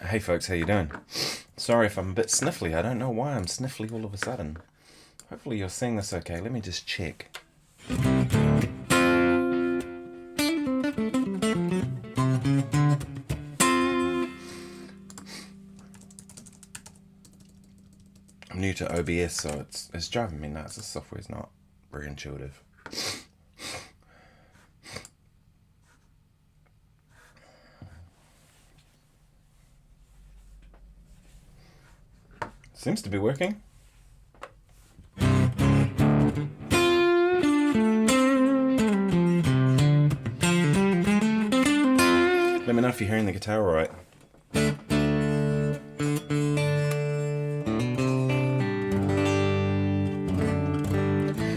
Hey folks, how you doing? Sorry if I'm a bit sniffly. I don't know why I'm sniffly all of a sudden. Hopefully you're seeing this okay. Let me just check. I'm new to OBS, so it's driving me nuts. This software's not very intuitive. Seems to be working. Let me know if you're hearing the guitar all right.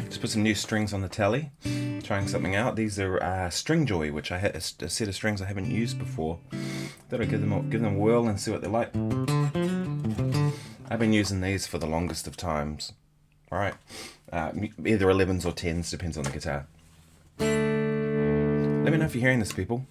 Just put some new strings on the telly. Trying something out. These are String Joy, which I had a set of strings I haven't used before. Thought I'd give them a whirl and see what they're like. I've been using these for the longest of times. Alright, either 11s or 10s, depends on the guitar. Let me know if you're hearing this, people.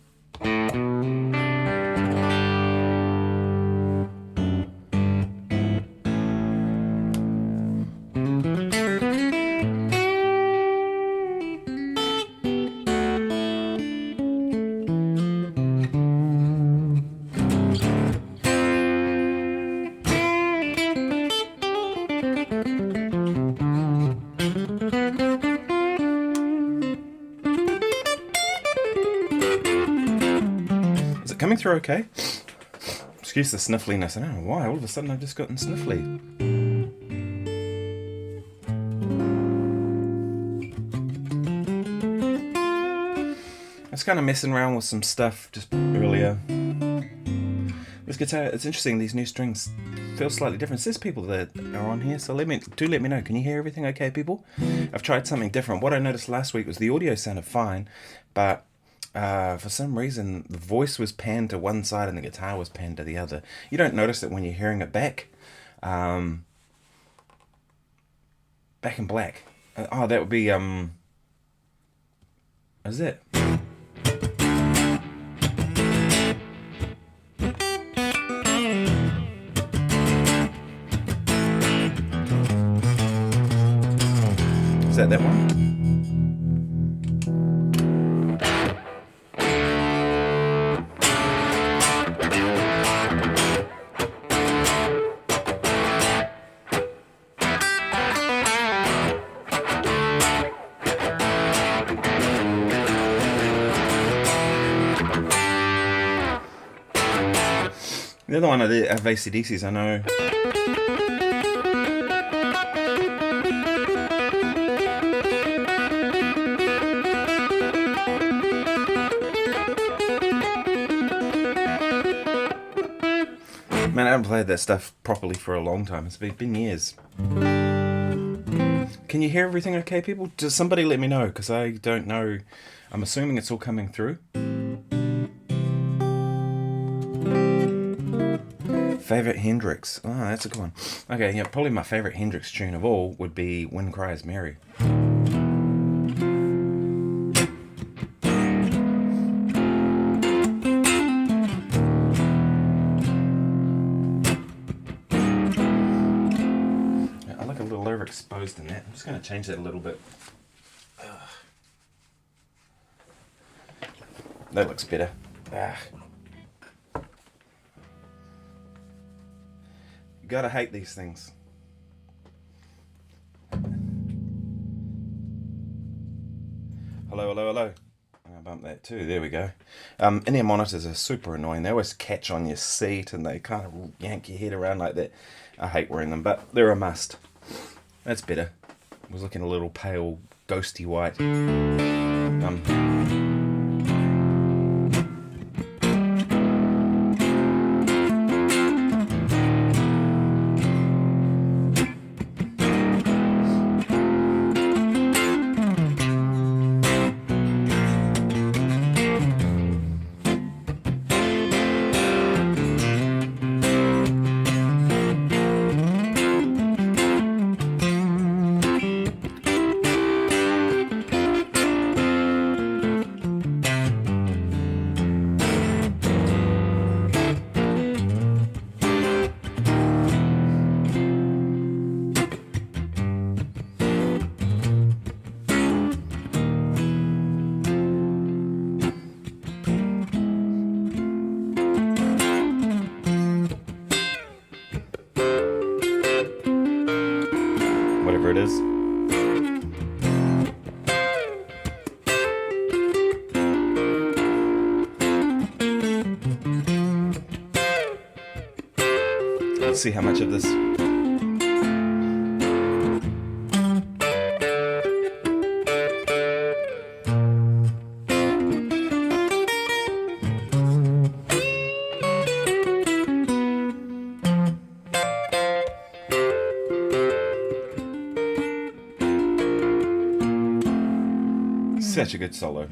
Coming through okay? Excuse the sniffliness. I don't know why. All of a sudden I've just gotten sniffly. I was kind of messing around with some stuff just earlier. This guitar, it's interesting. These new strings feel slightly different. There's people that are on here, so let me know. Can you hear everything okay, people? I've tried something different. What I noticed last week was the audio sounded fine, but for some reason the voice was panned to one side and the guitar was panned to the other. You don't notice it when you're hearing it back in black. Oh, that would be is it? Is that one? The other one of AC/DCs, I know. Man, I haven't played that stuff properly for a long time. It's been years. Can you hear everything okay, people? Does somebody let me know? Because I don't know. I'm assuming it's all coming through. Favorite Hendrix? Oh, that's a good one. Okay, yeah, probably my favorite Hendrix tune of all would be Wind Cries Mary. I look a little overexposed in that. I'm just going to change that a little bit. That looks better. Gotta hate these things. Hello. I'll bump that too. There we go. In-ear monitors are super annoying. They always catch on your seat and they kind of yank your head around like that. I hate wearing them, but they're a must. That's better. I was looking a little pale, ghosty white. it is. Let's see how much of this. Such a good solo.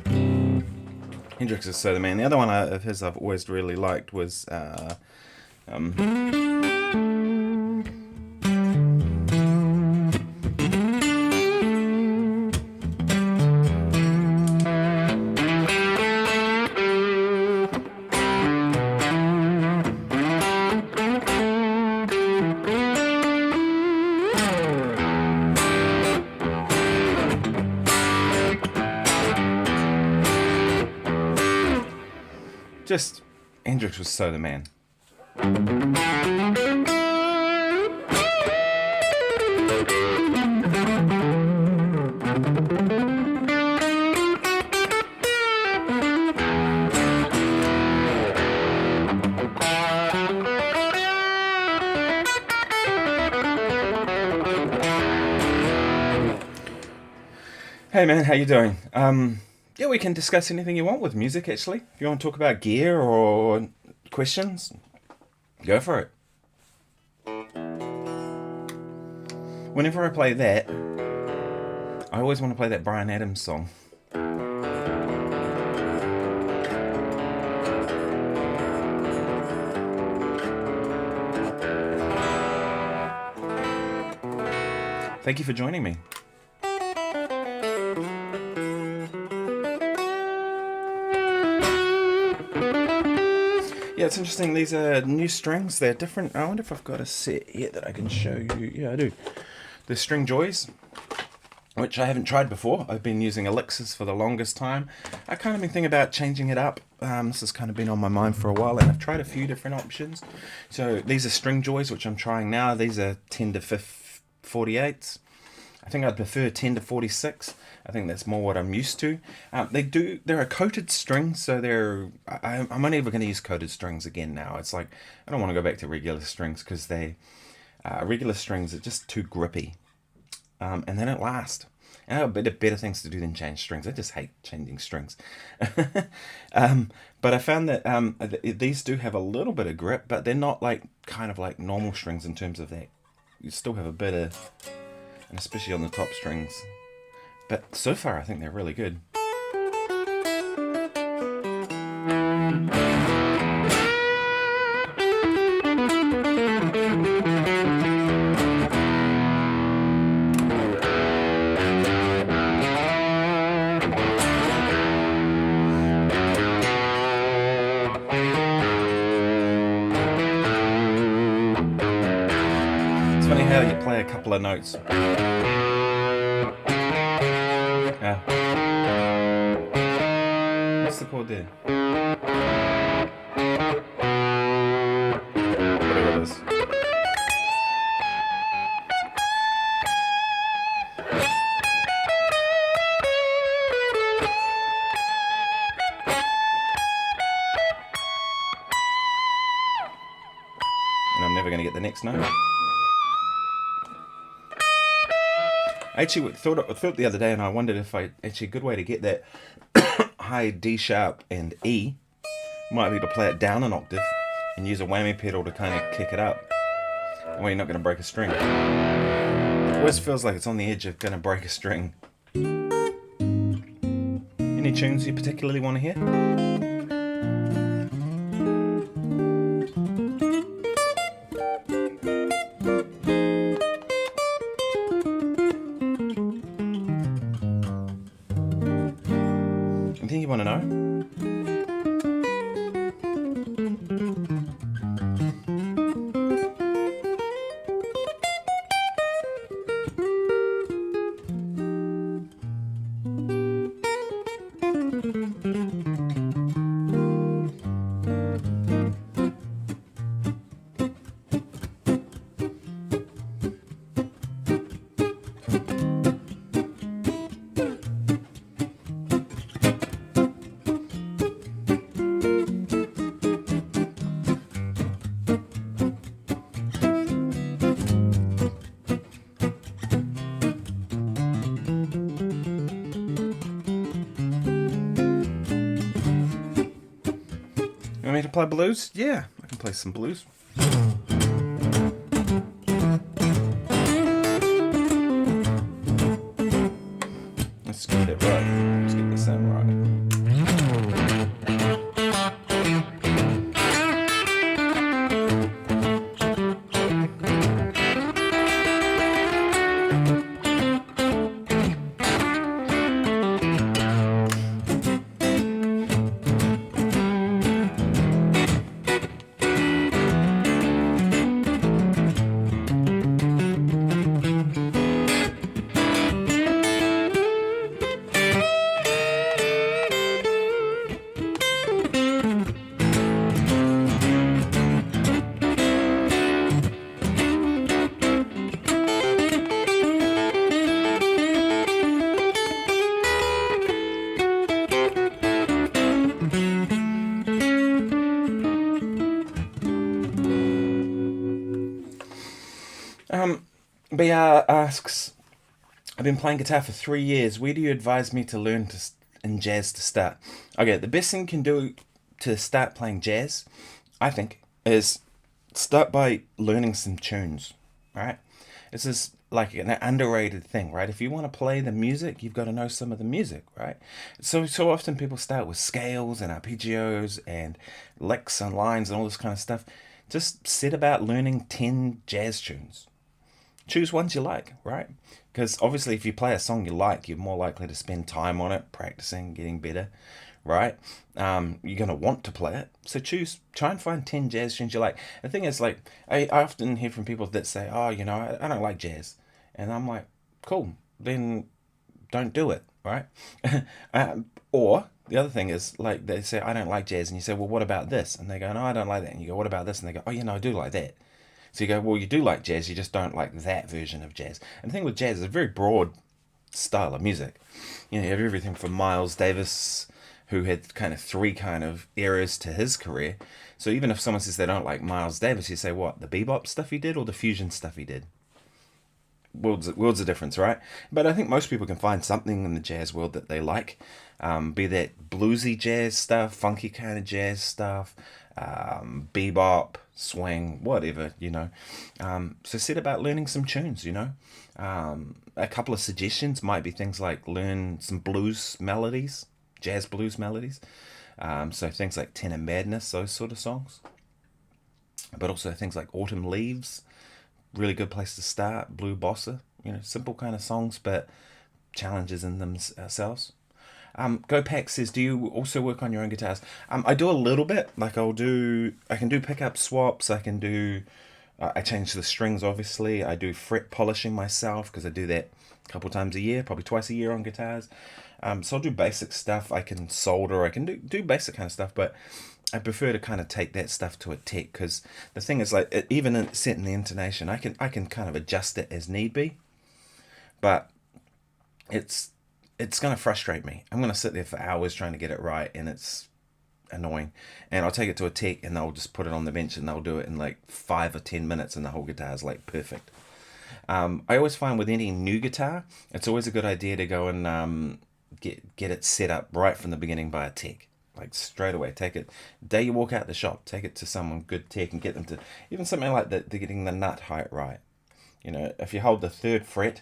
Hendrix is so the man. The other one of his I've always really liked was just Hendrix was so the man. Hey man, how you doing? Yeah, we can discuss anything you want with music, actually. If you want to talk about gear or questions, go for it. Whenever I play that, I always want to play that Bryan Adams song. Thank you for joining me. Yeah, it's interesting. These are new strings. They're different. I wonder if I've got a set here that I can show you. Yeah, I do. The String Joys, which I haven't tried before. I've been using Elixirs for the longest time. I kind of been thinking about changing it up. This has kind of been on my mind for a while, and I've tried a few different options. So these are String Joys, which I'm trying now. These are 10 to 48s. I think I'd prefer 10 to 46. I think that's more what I'm used to. They're a coated string, so I'm only ever going to use coated strings again now. It's like, I don't want to go back to regular strings because regular strings are just too grippy. And they don't last. And I have better things to do than change strings. I just hate changing strings. But I found that these do have a little bit of grip, but they're not kind of like normal strings in terms of that. You still have a bit of, and especially on the top strings. But so far, I think they're really good. It's funny how you play a couple of notes. Yeah. What's the chord there? Whatever it is. And I'm never going to get the next note. I actually thought the other day, and I wondered if a good way to get that high D sharp and E might be to play it down an octave and use a whammy pedal to kind of kick it up. That way you're not going to break a string. It always feels like it's on the edge of going to break a string. Any tunes you particularly want to hear? Anything you want to know? can play blues? Yeah, I can play some blues. Let's get it right. Let's get the sound right. BR asks, I've been playing guitar for 3 years. Where do you advise me to learn in jazz to start? Okay, the best thing you can do to start playing jazz, I think, is start by learning some tunes, right? This is like an underrated thing, right? If you want to play the music, you've got to know some of the music, right? So often people start with scales and arpeggios and licks and lines and all this kind of stuff. Just set about learning 10 jazz tunes. Choose ones you like, right? Because obviously if you play a song you like, you're more likely to spend time on it, practicing, getting better, right? You're going to want to play it. So try and find 10 jazz tunes you like. The thing is, like, I often hear from people that say, oh, you know, I don't like jazz. And I'm like, cool, then don't do it, right? Or the other thing is, like, they say, I don't like jazz. And you say, well, what about this? And they go, no, I don't like that. And you go, what about this? And they go, oh, you know, I do like that. So you go, well, you do like jazz, you just don't like that version of jazz. And the thing with jazz is a very broad style of music. You know, you have everything from Miles Davis, who had kind of 3 kind of eras to his career. So even if someone says they don't like Miles Davis, you say, what, the bebop stuff he did or the fusion stuff he did? Worlds of difference, right? But I think most people can find something in the jazz world that they like. Be that bluesy jazz stuff, funky kind of jazz stuff, bebop, swing, whatever, you know. So set about learning some tunes, you know. A couple of suggestions might be things like learn some blues melodies, jazz blues melodies. So things like Tenor Madness, those sort of songs. But also things like Autumn Leaves, really good place to start. Blue Bossa, you know, simple kind of songs, but challenges in themselves. GoPack says, do you also work on your own guitars? I do a little bit. Like I can do pickup swaps. I can do, I change the strings, obviously. I do fret polishing myself because I do that a couple times a year, probably twice a year on guitars. So I'll do basic stuff. I can solder. I can do basic kind of stuff, but I prefer to kind of take that stuff to a tech because the thing is, like, even setting the intonation, I can kind of adjust it as need be, but it's going to frustrate me. I'm going to sit there for hours trying to get it right, and it's annoying. And I'll take it to a tech, and they'll just put it on the bench, and they'll do it in like 5 or 10 minutes, and the whole guitar is like perfect. I always find with any new guitar, it's always a good idea to go and get it set up right from the beginning by a tech. Like straight away, take it, the day you walk out the shop, take it to someone good tech and get them to, even something like that, they're getting the nut height right. You know, if you hold the 3rd fret,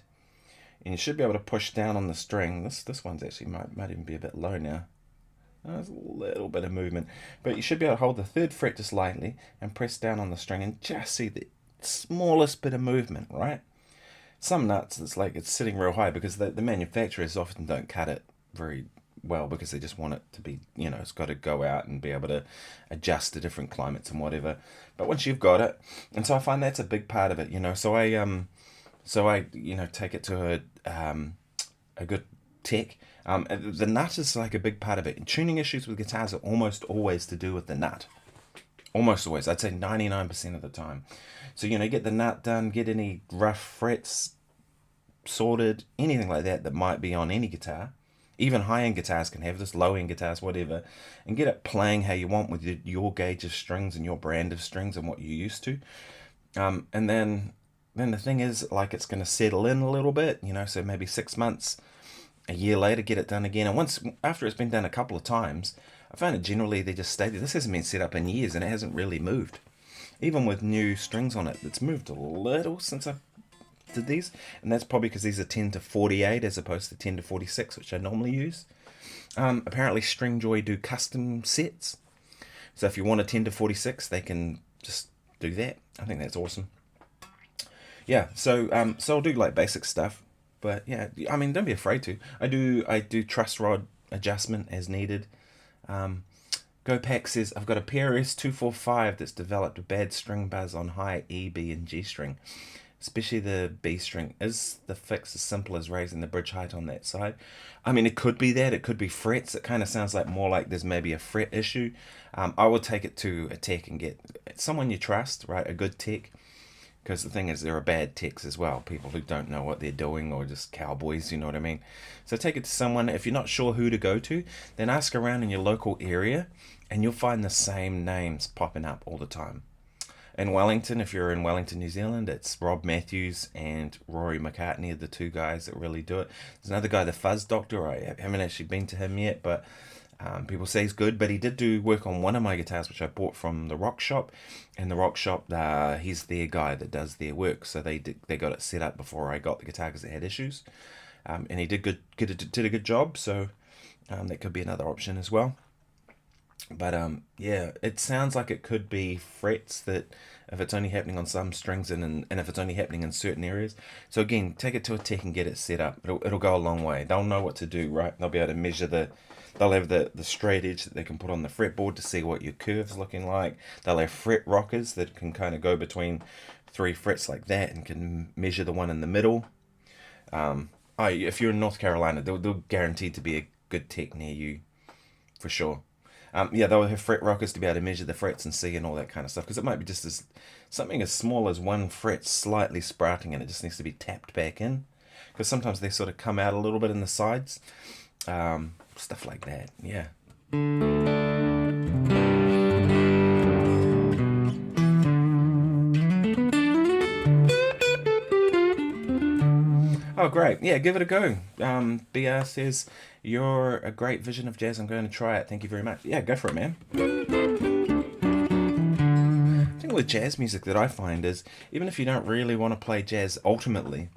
and you should be able to push down on the string. This one's actually might even be a bit low now. There's a little bit of movement. But you should be able to hold the 3rd fret just lightly and press down on the string and just see the smallest bit of movement, right? Some nuts, it's like it's sitting real high because the manufacturers often don't cut it very well because they just want it to be, you know, it's got to go out and be able to adjust to different climates and whatever. But once you've got it, and so I find that's a big part of it, you know. So I you know, take it to a good tech. The nut is like a big part of it. Tuning issues with guitars are almost always to do with the nut. Almost always. I'd say 99% of the time. So, you know, get the nut done, get any rough frets sorted, anything like that might be on any guitar. Even high-end guitars can have this, low-end guitars, whatever. And get it playing how you want with your gauge of strings and your brand of strings and what you're used to. And then the thing is, like, it's going to settle in a little bit, you know, so maybe 6 months, a year later, get it done again. And after it's been done a couple of times, I find it generally they just stay there. This hasn't been set up in years and it hasn't really moved. Even with new strings on it, it's moved a little since I did these, and that's probably because these are 10 to 48 as opposed to 10 to 46, which I normally use. Apparently Stringjoy do custom sets, so if you want a 10 to 46, they can just do that. I think that's awesome. Yeah, so I'll do like basic stuff, but yeah, I mean, don't be afraid to. I do truss rod adjustment as needed. GoPack says, I've got a PRS 245 that's developed a bad string buzz on high E, B, and G string. Especially the B string. Is the fix as simple as raising the bridge height on that side? I mean, it could be that. It could be frets. It kind of sounds like more like there's maybe a fret issue. I would take it to a tech and get someone you trust, right? A good tech. Because the thing is, there are bad techs as well. People who don't know what they're doing, or just cowboys, you know what I mean? So take it to someone. If you're not sure who to go to, then ask around in your local area, and you'll find the same names popping up all the time. In Wellington, if you're in Wellington, New Zealand, it's Rob Mathews and Rory McCartney are the two guys that really do it. There's another guy, the Fuzz Doctor. I haven't actually been to him yet, but people say he's good. But he did do work on one of my guitars, which I bought from the Rock Shop. And the Rock Shop, he's their guy that does their work. So they got it set up before I got the guitar because it had issues. And he did a good job. So that could be another option as well. But yeah, it sounds like it could be frets that if it's only happening on some strings and if it's only happening in certain areas. So again, take it to a tech and get it set up. It'll go a long way. They'll know what to do, right? They'll be able to measure they'll have the straight edge that they can put on the fretboard to see what your curve's looking like. They'll have fret rockers that can kind of go between 3 frets like that and can measure the one in the middle. If you're in North Carolina, they'll guaranteed to be a good tech near you for sure. Yeah, they'll have fret rockers to be able to measure the frets and see and all that kind of stuff, because it might be just something as small as one fret slightly sprouting and it just needs to be tapped back in, because sometimes they sort of come out a little bit in the sides. Stuff like that, yeah. Oh, great. Yeah, give it a go. BR says, you're a great vision of jazz. I'm going to try it. Thank you very much. Yeah, go for it, man. The thing with jazz music that I find is, even if you don't really want to play jazz ultimately,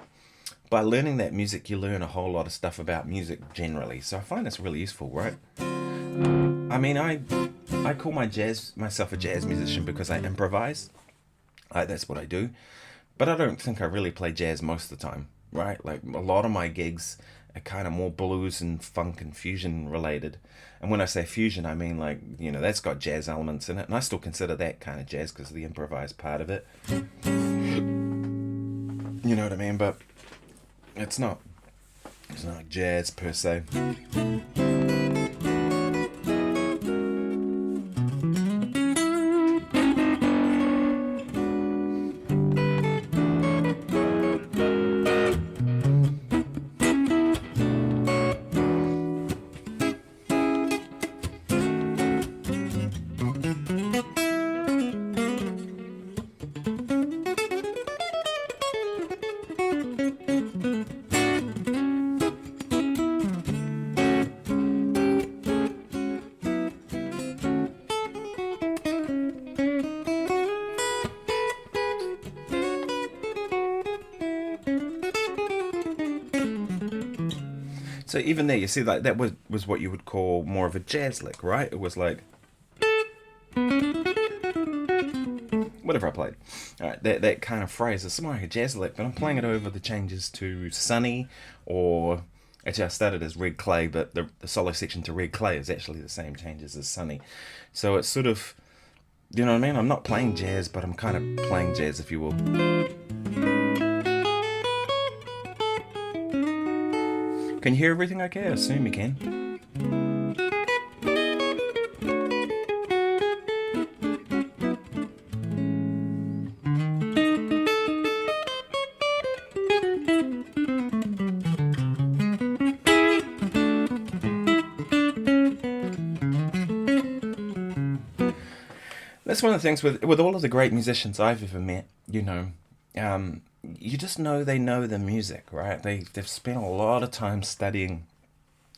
by learning that music, you learn a whole lot of stuff about music generally. So I find that's really useful, right? I mean, I call myself a jazz musician because I improvise. That's what I do. But I don't think I really play jazz most of the time. Right, like a lot of my gigs are kind of more blues and funk and fusion related. And when I say fusion, I mean like, you know, that's got jazz elements in it, and I still consider that kind of jazz because of the improvised part of it. You know what I mean? But it's not jazz per se. So even there, you see, like that was what you would call more of a jazz lick, right? It was like whatever I played. All right, that kind of phrase is somewhat like a jazz lick, but I'm playing it over the changes to Sunny, or actually I started as Red Clay, but the solo section to Red Clay is actually the same changes as Sunny. So it's sort of, you know what I mean? I'm not playing jazz, but I'm kind of playing jazz, if you will. Can you hear everything okay? I assume you can. That's one of the things with all of the great musicians I've ever met, you know, you just know they know the music, right? They've spent a lot of time studying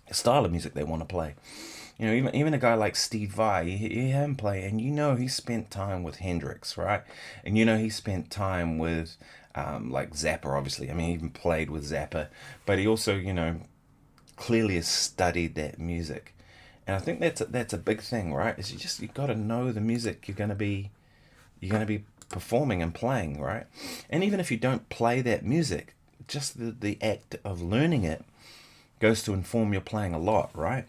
the style of music they want to play. You know, even a guy like Steve Vai, you hear him play, and you know he spent time with Hendrix, right? And you know he spent time with like Zappa, obviously. I mean, he even played with Zappa, but he also, you know, clearly has studied that music. And I think that's a big thing, right? Is you got to know the music you're gonna be performing and playing, right? And even if you don't play that music, just the act of learning it goes to inform your playing a lot, right?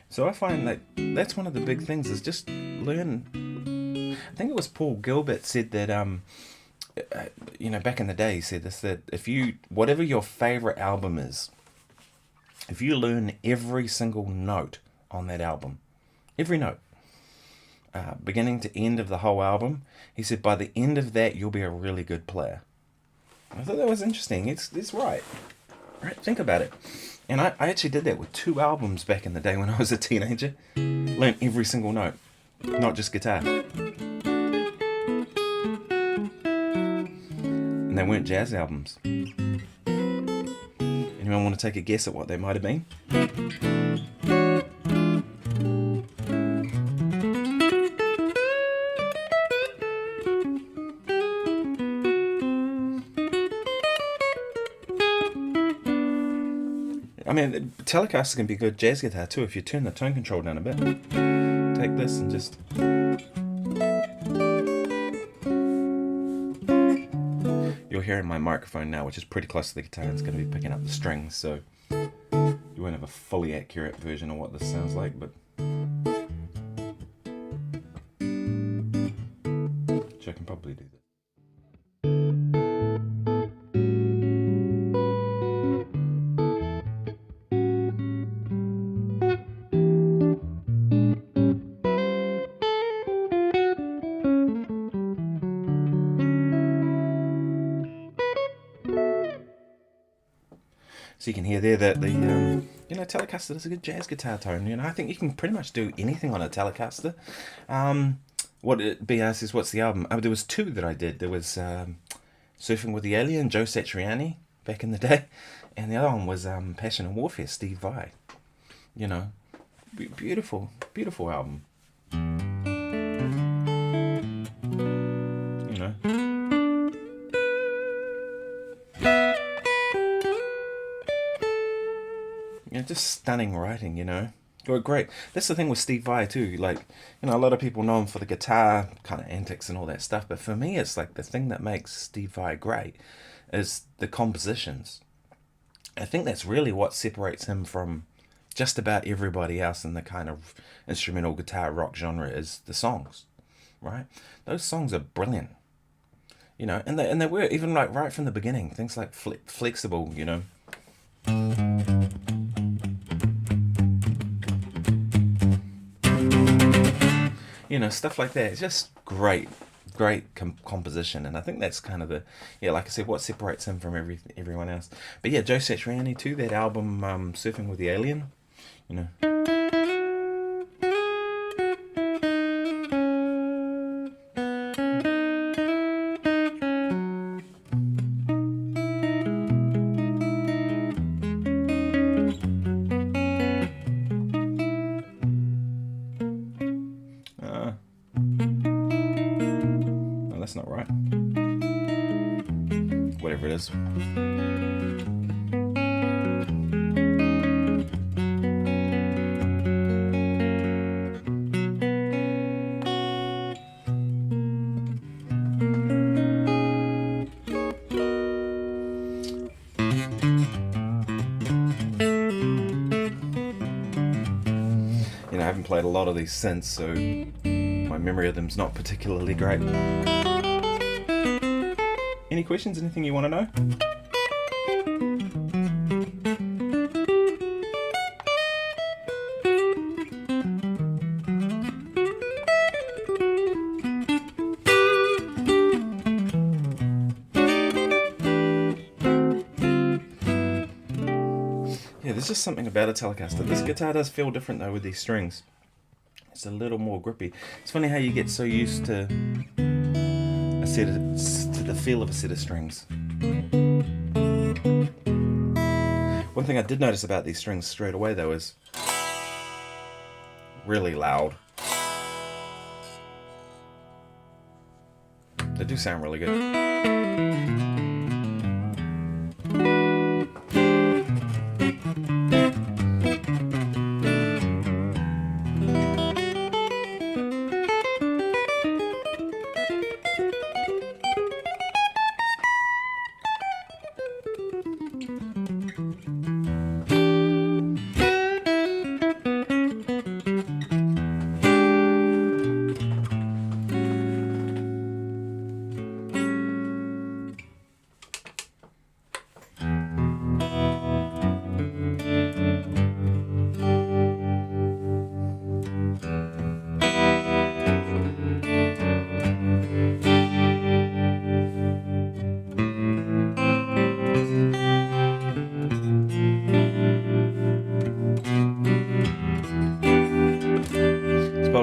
So I find that that's one of the big things, is just learn. I think it was Paul Gilbert said that you know, back in the day, he said this, that if you, whatever your favorite album is, if you learn every single note on that album, every note, beginning to end of the whole album, he said by the end of that you'll be a really good player. I thought that was interesting. It's right. Think about it. And I actually did that with 2 albums back in the day when I was a teenager. Learned every single note, not just guitar. And they weren't jazz albums. Anyone want to take a guess at what they might have been? I mean, Telecaster can be good jazz guitar too if you turn the tone control down a bit. Take this and just... You're hearing my microphone now, which is pretty close to the guitar, and it's going to be picking up the strings, so you won't have a fully accurate version of what this sounds like, but... which I can probably do that. So you can hear there that the you know, Telecaster does a good jazz guitar tone. You know, I think you can pretty much do anything on a Telecaster. What it be asked is, what's the album? There was 2 that I did. There was Surfing with the Alien, Joe Satriani, back in the day, and the other one was Passion and Warfare, Steve Vai. You know, beautiful, beautiful album. You know. You know, just stunning writing, you know. Oh, great. That's the thing with Steve Vai too. Like, you know, a lot of people know him for the guitar kind of antics and all that stuff, but for me, it's like the thing that makes Steve Vai great is the compositions. I think that's really what separates him from just about everybody else in the kind of instrumental guitar rock genre, is the songs, right? Those songs are brilliant, you know, and they were even like right from the beginning. Things like Flexible, you know. You know, stuff like that. It's just great composition, and I think that's kind of the, yeah, like I said, what separates him from everyone else. But yeah, Joe Satriani too, that album Surfing with the Alien, you know. That's not right. Whatever it is. You know, I haven't played a lot of these since, so my memory of them's not particularly great. Any questions? Anything you want to know? Yeah, there's just something about a Telecaster. This guitar does feel different though with these strings. It's a little more grippy. It's funny how you get so used to the feel of a set of strings. One thing I did notice about these strings straight away though is really loud. They do sound really good.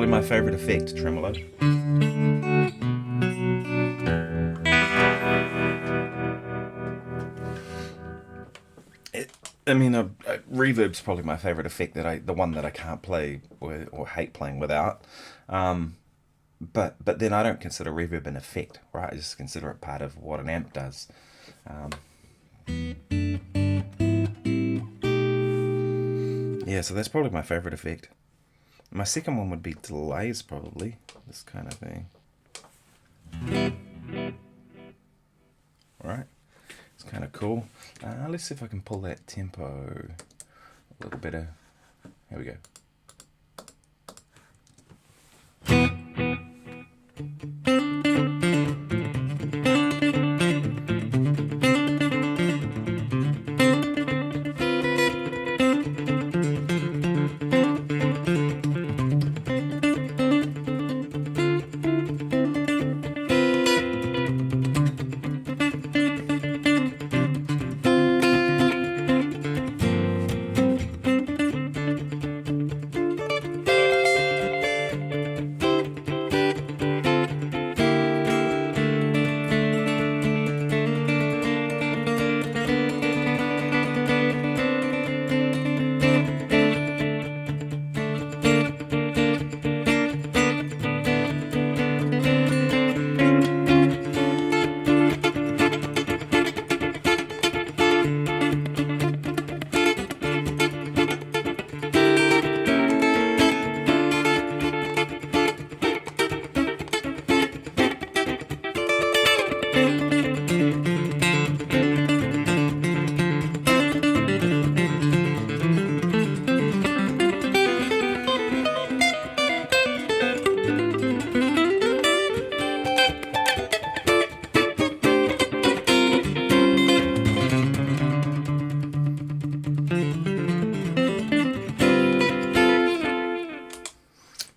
My favourite effect, tremolo. Reverb's probably my favourite effect, the one that I can't play or hate playing without. But then I don't consider reverb an effect, right? I just consider it part of what an amp does. Yeah, so that's probably my favourite effect. My second one would be delays, probably. This kind of thing. Alright. It's kind of cool. Let's see if I can pull that tempo a little better. Here we go.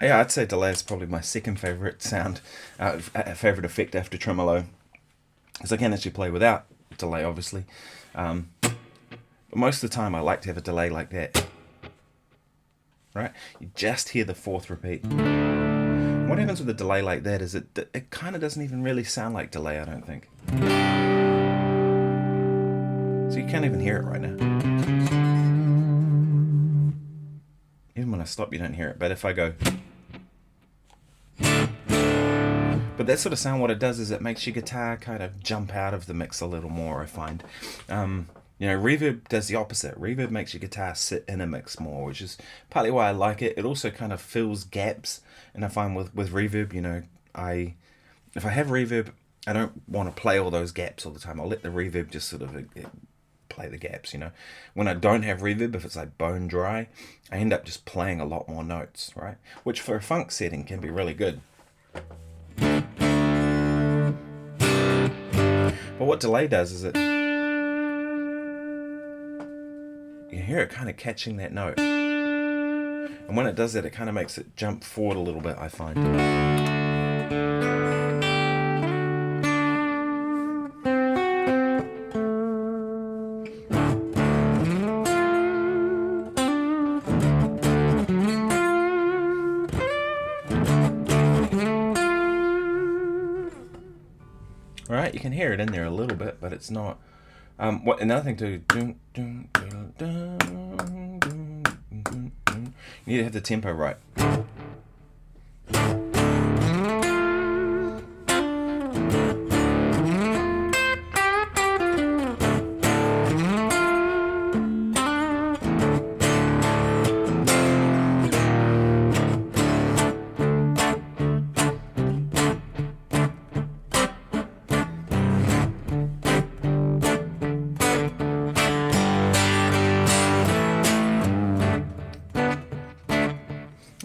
Yeah, I'd say delay is probably my second favourite sound, favourite effect after tremolo. Because I can actually play without delay, obviously. But most of the time I like to have a delay like that. Right? You just hear the fourth repeat. What happens with a delay like that is it kind of doesn't even really sound like delay, I don't think. So you can't even hear it right now. Even when I stop, you don't hear it. But if I go... But that sort of sound, what it does is it makes your guitar kind of jump out of the mix a little more, I find. Reverb does the opposite. Reverb makes your guitar sit in a mix more, which is partly why I like it. It also kind of fills gaps. And I find with reverb, if I have reverb, I don't want to play all those gaps all the time. I'll let the reverb just sort of play the gaps, When I don't have reverb, if it's like bone dry, I end up just playing a lot more notes, right? Which for a funk setting can be really good. But what delay does is you hear it kind of catching that note. And when it does that, it kind of makes it jump forward a little bit, I find. Alright, you can hear it in there a little bit, but it's not. Another thing to do. need to have the tempo right.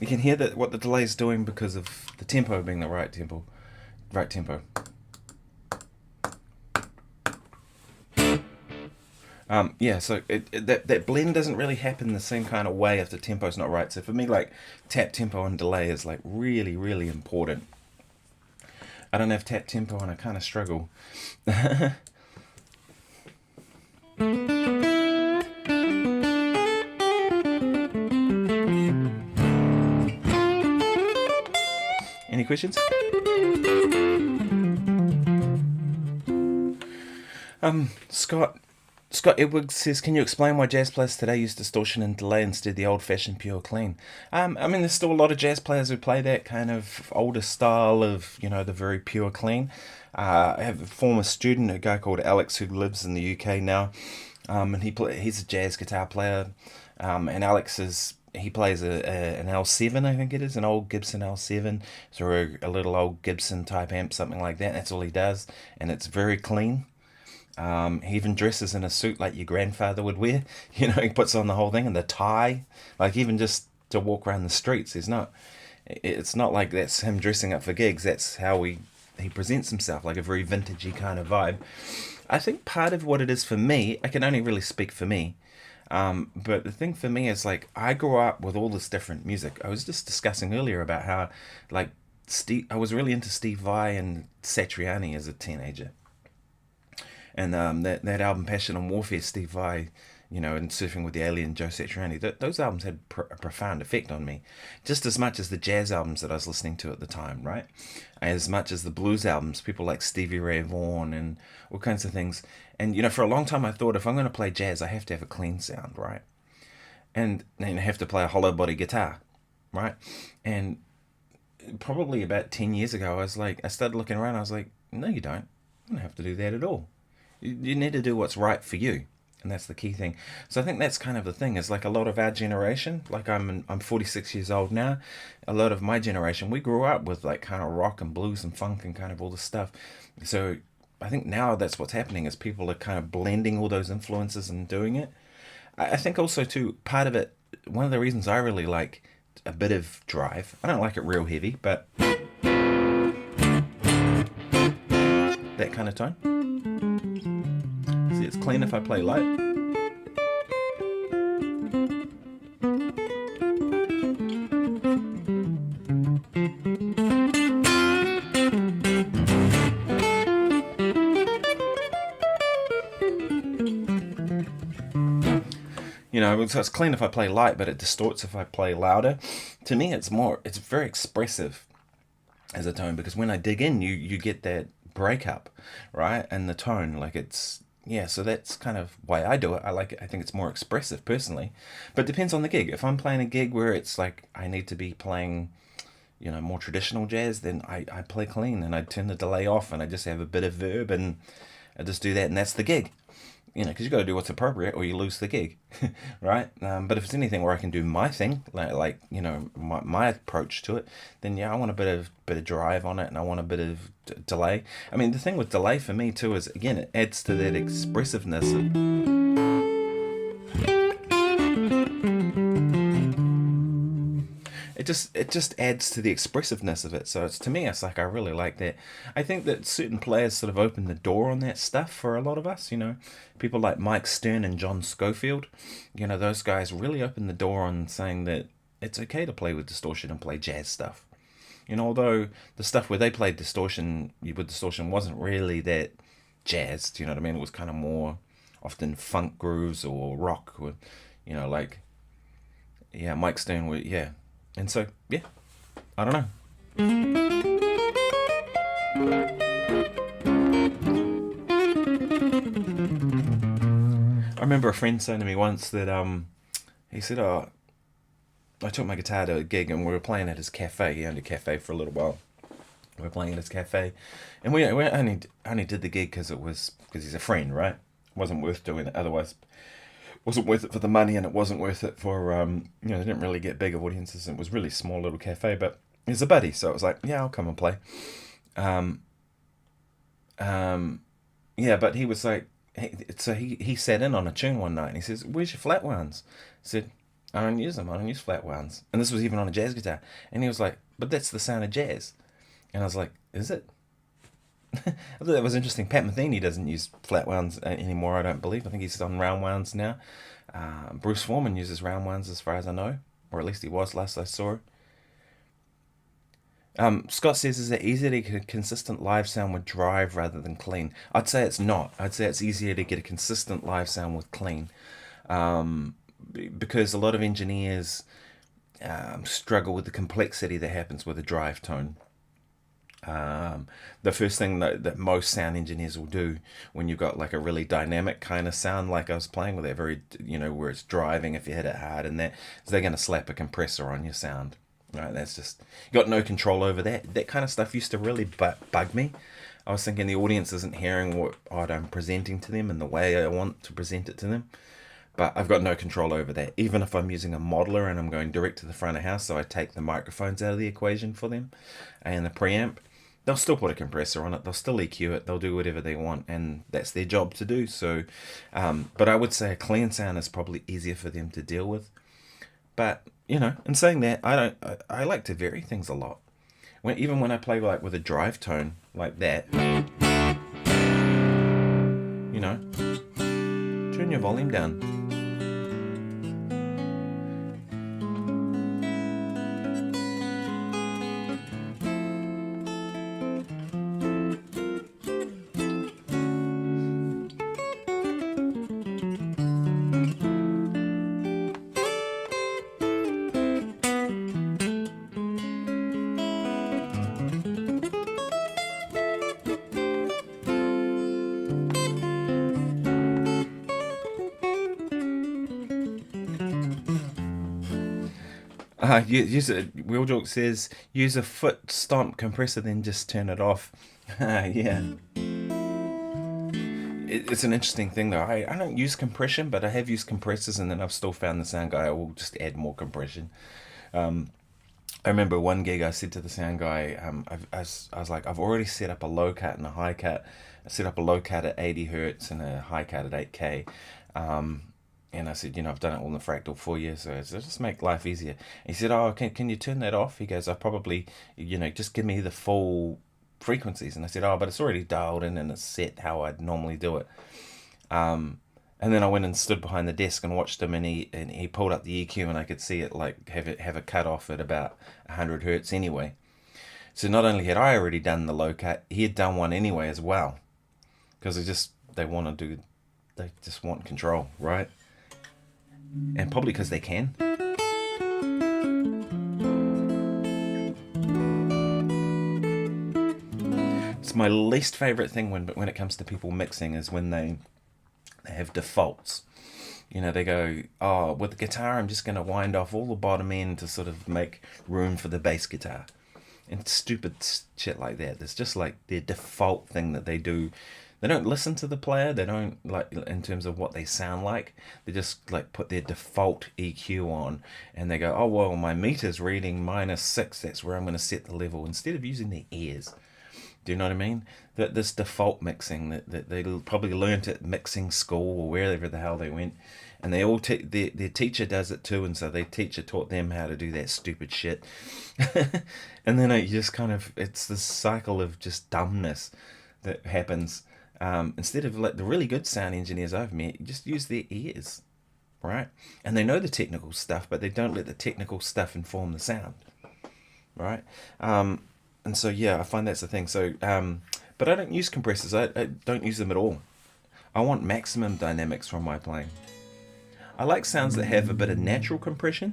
You can hear that what the delay is doing because of the tempo being the right tempo. Yeah, so that blend doesn't really happen the same kind of way if the tempo's not right. So for me, like, tap tempo and delay is like really, really important. I don't have tap tempo and I kind of struggle. Any questions? Scott Edwards says, can you explain why jazz players today use distortion and delay instead of the old-fashioned pure clean? I mean, there's still a lot of jazz players who play that kind of older style of, the very pure clean. I have a former student, a guy called Alex, who lives in the UK now, and he's a jazz guitar player, and Alex he plays an L7, I think it is, an old Gibson L7, so a little old Gibson type amp, something like that. That's all he does, and it's very clean. He even dresses in a suit like your grandfather would wear. He puts on the whole thing and the tie, like even just to walk around the streets. It's not like that's him dressing up for gigs. That's how he presents himself, like a very vintagey kind of vibe. I think part of what it is for me, I can only really speak for me, but the thing for me is, like, I grew up with all this different music. I was just discussing earlier about how, like, I was really into Steve Vai and Satriani as a teenager. And that album, Passion and Warfare, Steve Vai, and Surfing with the Alien, Joe Satriani, those albums had a profound effect on me. Just as much as the jazz albums that I was listening to at the time, right? As much as the blues albums, people like Stevie Ray Vaughan and all kinds of things. And, for a long time I thought, if I'm going to play jazz, I have to have a clean sound, right? And I have to play a hollow body guitar, right? And probably about 10 years ago, I started looking around, I was like, no, you don't. You don't have to do that at all. You need to do what's right for you, and that's the key thing. So I think that's kind of the thing, is like a lot of our generation, like I'm 46 years old now, a lot of my generation, we grew up with like kind of rock and blues and funk and kind of all this stuff. So I think now that's what's happening, is people are kind of blending all those influences and doing it. I think also too, part of it, one of the reasons I really like a bit of drive, I don't like it real heavy, but that kind of tone. See, it's clean if I play light. So it's clean if I play light, but it distorts if I play louder. To me, it's very expressive as a tone, because when I dig in, you get that breakup, right? And the tone, like so that's kind of why I do it. I like it. I think it's more expressive personally, but it depends on the gig. If I'm playing a gig where it's like I need to be playing, more traditional jazz, then I play clean and I turn the delay off and I just have a bit of verb and I just do that, and that's the gig. Because you got to do what's appropriate or you lose the gig, right? But if it's anything where I can do my thing, like my approach to it, then I want a bit of drive on it, and I want a bit of delay. I mean, the thing with delay for me too is, again, it adds to that expressiveness. It just adds to the expressiveness of it. So to me, it's like I really like that. I think that certain players sort of open the door on that stuff for a lot of us. People like Mike Stern and John Schofield. Those guys really open the door on saying that it's okay to play with distortion and play jazz stuff. Although the stuff where they played distortion wasn't really that jazz. Do you know what I mean? It was kind of more often funk grooves or rock, or Mike Stern And so, I don't know. I remember a friend saying to me once that he said, I took my guitar to a gig and we were playing at his cafe. He owned a cafe for a little while. We were playing at his cafe, and we only did the gig because he's a friend, right? It wasn't worth doing it otherwise. It wasn't worth it for the money, and it wasn't worth it for they didn't really get big audiences. It was really small little cafe, but he's a buddy, so it was like, yeah, I'll come and play. Yeah, but he was like, he sat in on a tune one night and he says, "Where's your flat ones?" I said, "I don't use them. I don't use flat ones." And this was even on a jazz guitar. And he was like, "But that's the sound of jazz." And I was like, "Is it?" I thought that was interesting. Pat Metheny doesn't use flat ones anymore, I don't believe. I think he's on round ones now. Bruce Foreman uses round ones as far as I know, or at least he was last I saw. Scott says, "Is it easier to get a consistent live sound with drive rather than clean?" I'd say it's not. I'd say it's easier to get a consistent live sound with clean. Because a lot of engineers struggle with the complexity that happens with a drive tone. The first thing that most sound engineers will do when you've got like a really dynamic kind of sound, like I was playing with that very, where it's driving if you hit it hard, and that is they're going to slap a compressor on your sound. Right, that's just, you got no control over that. That kind of stuff used to really bug me. I was thinking the audience isn't hearing what I'm presenting to them in the way I want to present it to them. But I've got no control over that. Even if I'm using a modeler and I'm going direct to the front of house, so I take the microphones out of the equation for them and the preamp, they'll still put a compressor on it. They'll still EQ it. They'll do whatever they want, and that's their job to do. So, but I would say a clean sound is probably easier for them to deal with. But in saying that, I like to vary things a lot. Even when I play like with a drive tone like that, turn your volume down. Wheeljoke says, use a foot stomp compressor, then just turn it off. Yeah. It's an interesting thing though. I don't use compression, but I have used compressors, and then I've still found the sound guy, I will just add more compression. I remember one gig I said to the sound guy, I was like, I've already set up a low cut and a high cut. I set up a low cut at 80 hertz and a high cut at 8K. And I said, I've done it all in the Fractal for you, so just make life easier. He said, "Oh, can you turn that off?" He goes, "I probably, just give me the full frequencies." And I said, "Oh, but it's already dialed in and it's set how I'd normally do it." And then I went and stood behind the desk and watched him, and he pulled up the EQ, and I could see it like have a cut off at about 100 hertz anyway. So not only had I already done the low cut, he had done one anyway as well, because they just want control, right? And probably because they can. It's my least favorite thing when it comes to people mixing is when they have defaults. They go, "Oh, with the guitar, I'm just going to wind off all the bottom end to sort of make room for the bass guitar," and stupid shit like that. It's just like their default thing that they do. They don't listen to the player. They don't, like, in terms of what they sound like. They just like put their default EQ on, and they go, "Oh well, my meter's reading -6. That's where I'm going to set the level," instead of using their ears. Do you know what I mean? That this default mixing that they probably learnt at mixing school or wherever the hell they went, and they all their teacher does it too, and so their teacher taught them how to do that stupid shit. And then you just it's this cycle of just dumbness that happens. Instead of like the really good sound engineers I've met, just use their ears, right? And they know the technical stuff, but they don't let the technical stuff inform the sound, right? And so I find that's the thing. So, but I don't use compressors. I don't use them at all. I want maximum dynamics from my playing. I like sounds that have a bit of natural compression.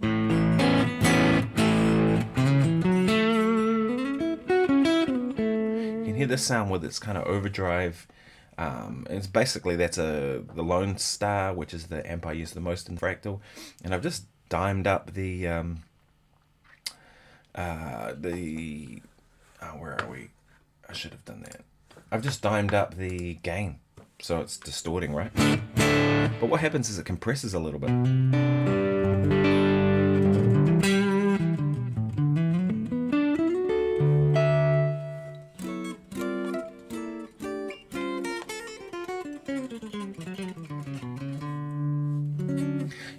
You can hear this sound with its kind of overdrive. It's basically that's the Lone Star, which is the amp I use the most in Fractal, and I've just dimed up the Where are we? I should have done that. I've just dimed up the gain, so it's distorting, right? But what happens is it compresses a little bit.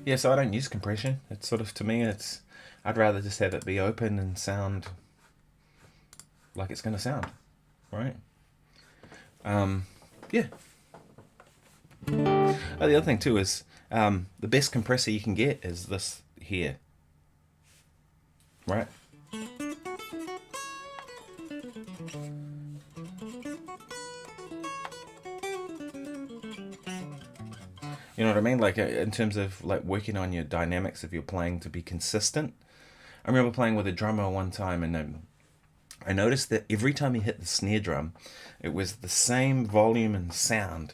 Yeah, so I don't use compression. It's sort of, to me, I'd rather just have it be open and sound like it's going to sound, right? Yeah. Oh, the other thing too is the best compressor you can get is this here, right? You know what I mean? Like in terms of like working on your dynamics of your playing to be consistent. I remember playing with a drummer one time, and I noticed that every time he hit the snare drum, it was the same volume and sound,